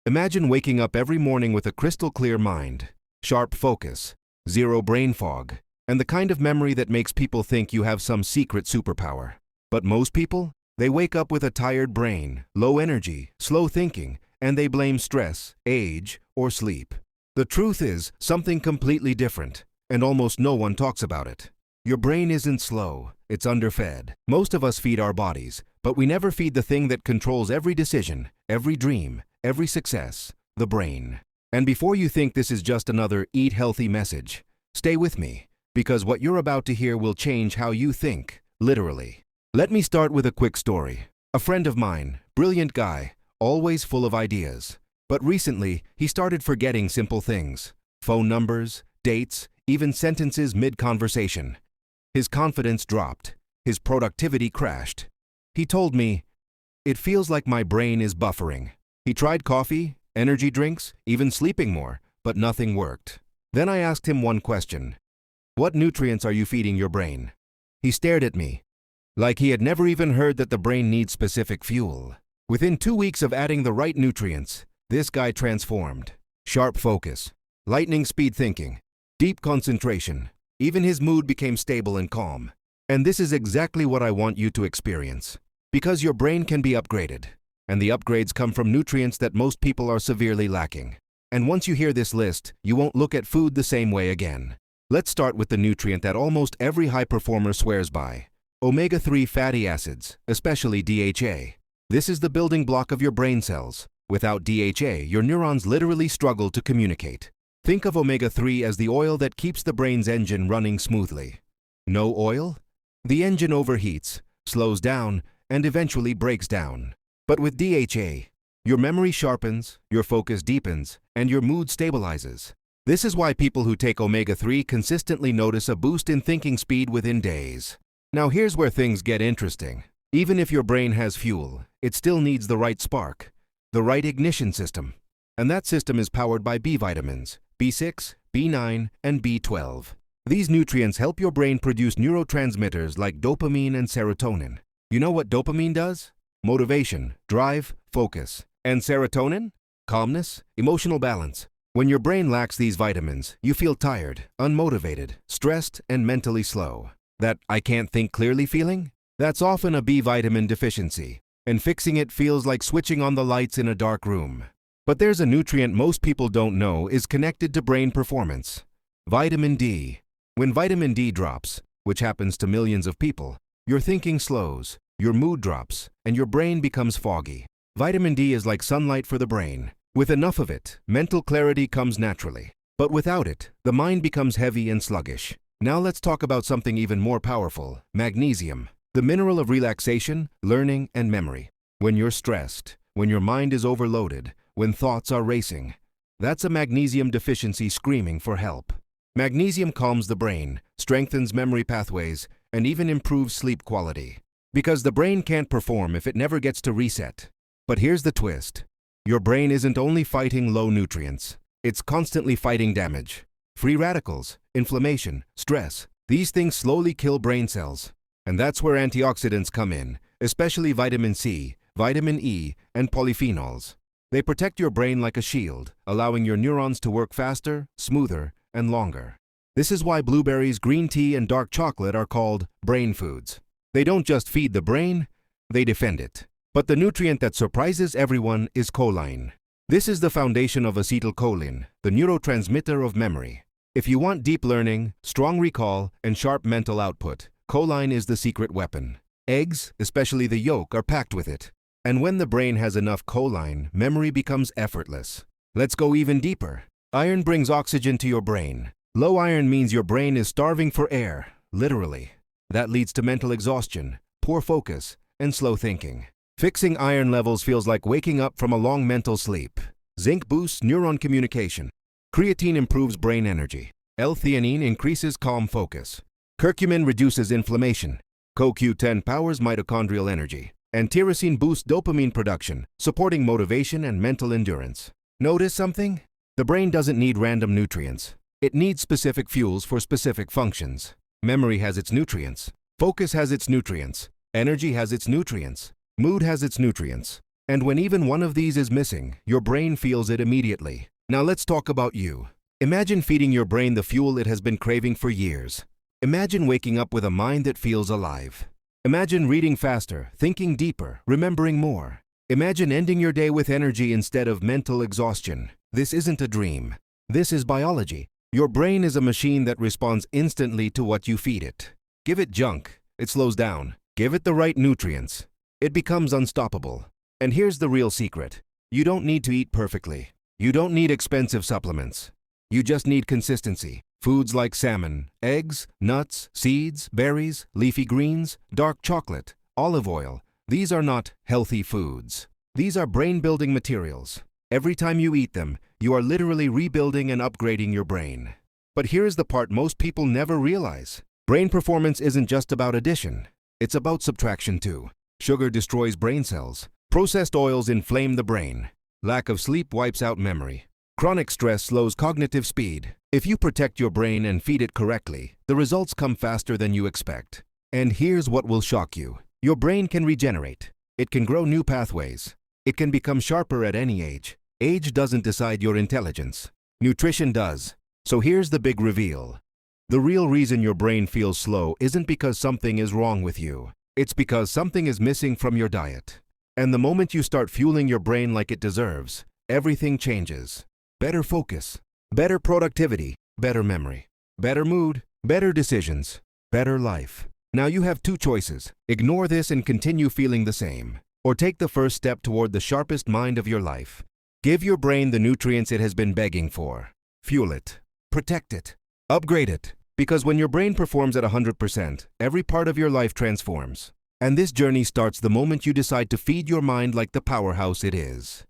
Imagine waking up every morning with a crystal clear mind, sharp focus, zero brain fog, and the kind of memory that makes people think you have some secret superpower. But most people, they wake up with a tired brain, low energy, slow thinking, and they blame stress, age, or sleep. The truth is something completely different, and almost no one talks about it. Your brain isn't slow, it's underfed. Most of us feed our bodies, but we never feed the thing that controls every decision, every dream, every success, the brain. And before you think this is just another eat healthy message, stay with me, because what you're about to hear will change how you think, literally. Let me start with a quick story. A friend of mine, brilliant guy, always full of ideas. But recently, he started forgetting simple things. Phone numbers, dates, even sentences mid-conversation. His confidence dropped. His productivity crashed. He told me, "It feels like my brain is buffering." He tried coffee, energy drinks, even sleeping more, but nothing worked. Then I asked him one question. "What nutrients are you feeding your brain?" He stared at me, like he had never even heard that the brain needs specific fuel. Within 2 weeks of adding the right nutrients, this guy transformed. Sharp focus, lightning speed thinking, deep concentration. Even his mood became stable and calm. And this is exactly what I want you to experience. Because your brain can be upgraded. And the upgrades come from nutrients that most people are severely lacking. And once you hear this list, you won't look at food the same way again. Let's start with the nutrient that almost every high performer swears by. Omega-3 fatty acids, especially DHA. This is the building block of your brain cells. Without DHA, your neurons literally struggle to communicate. Think of omega-3 as the oil that keeps the brain's engine running smoothly. No oil? The engine overheats, slows down, and eventually breaks down. But with DHA, your memory sharpens, your focus deepens, and your mood stabilizes. This is why people who take omega-3 consistently notice a boost in thinking speed within days. Now here's where things get interesting. Even if your brain has fuel, it still needs the right spark, the right ignition system. And that system is powered by B vitamins, B6, B9, and B12. These nutrients help your brain produce neurotransmitters like dopamine and serotonin. You know what dopamine does? Motivation, drive, focus. And serotonin? Calmness, emotional balance. When your brain lacks these vitamins, you feel tired, unmotivated, stressed, and mentally slow. That "I can't think clearly" feeling? That's often a B vitamin deficiency, and fixing it feels like switching on the lights in a dark room. But there's a nutrient most people don't know is connected to brain performance. Vitamin D. When vitamin D drops, which happens to millions of people, your thinking slows, your mood drops, and your brain becomes foggy. Vitamin D is like sunlight for the brain. With enough of it, mental clarity comes naturally. But without it, the mind becomes heavy and sluggish. Now let's talk about something even more powerful, magnesium, the mineral of relaxation, learning, and memory. When you're stressed, when your mind is overloaded, when thoughts are racing, that's a magnesium deficiency screaming for help. Magnesium calms the brain, strengthens memory pathways, and even improves sleep quality. Because the brain can't perform if it never gets to reset. But here's the twist. Your brain isn't only fighting low nutrients, it's constantly fighting damage. Free radicals, inflammation, stress, these things slowly kill brain cells. And that's where antioxidants come in, especially vitamin C, vitamin E, and polyphenols. They protect your brain like a shield, allowing your neurons to work faster, smoother, and longer. This is why blueberries, green tea, and dark chocolate are called brain foods. They don't just feed the brain, they defend it. But the nutrient that surprises everyone is choline. This is the foundation of acetylcholine, the neurotransmitter of memory. If you want deep learning, strong recall, and sharp mental output, choline is the secret weapon. Eggs, especially the yolk, are packed with it. And when the brain has enough choline, memory becomes effortless. Let's go even deeper. Iron brings oxygen to your brain. Low iron means your brain is starving for air, literally. That leads to mental exhaustion, poor focus, and slow thinking. Fixing iron levels feels like waking up from a long mental sleep. Zinc boosts neuron communication. Creatine improves brain energy. L-theanine increases calm focus. Curcumin reduces inflammation. CoQ10 powers mitochondrial energy. And tyrosine boosts dopamine production, supporting motivation and mental endurance. Notice something? The brain doesn't need random nutrients. It needs specific fuels for specific functions. Memory has its nutrients. Focus has its nutrients. Energy has its nutrients. Mood has its nutrients. And when even one of these is missing, your brain feels it immediately. Now let's talk about you. Imagine feeding your brain the fuel it has been craving for years. Imagine waking up with a mind that feels alive. Imagine reading faster, thinking deeper, remembering more. Imagine ending your day with energy instead of mental exhaustion. This isn't a dream. This is biology. Your brain is a machine that responds instantly to what you feed it. Give it junk, it slows down. Give it the right nutrients, it becomes unstoppable. And here's the real secret. You don't need to eat perfectly. You don't need expensive supplements. You just need consistency. Foods like salmon, eggs, nuts, seeds, berries, leafy greens, dark chocolate, olive oil. These are not healthy foods. These are brain-building materials. Every time you eat them, you are literally rebuilding and upgrading your brain. But here's the part most people never realize. Brain performance isn't just about addition. It's about subtraction too. Sugar destroys brain cells. Processed oils inflame the brain. Lack of sleep wipes out memory. Chronic stress slows cognitive speed. If you protect your brain and feed it correctly, the results come faster than you expect. And here's what will shock you. Your brain can regenerate. It can grow new pathways. It can become sharper at any age. Age doesn't decide your intelligence. Nutrition does. So here's the big reveal. The real reason your brain feels slow isn't because something is wrong with you. It's because something is missing from your diet. And the moment you start fueling your brain like it deserves, everything changes. Better focus, better productivity, better memory, better mood, better decisions, better life. Now you have two choices. Ignore this and continue feeling the same. Or take the first step toward the sharpest mind of your life. Give your brain the nutrients it has been begging for. Fuel it. Protect it. Upgrade it. Because when your brain performs at 100%, every part of your life transforms. And this journey starts the moment you decide to feed your mind like the powerhouse it is.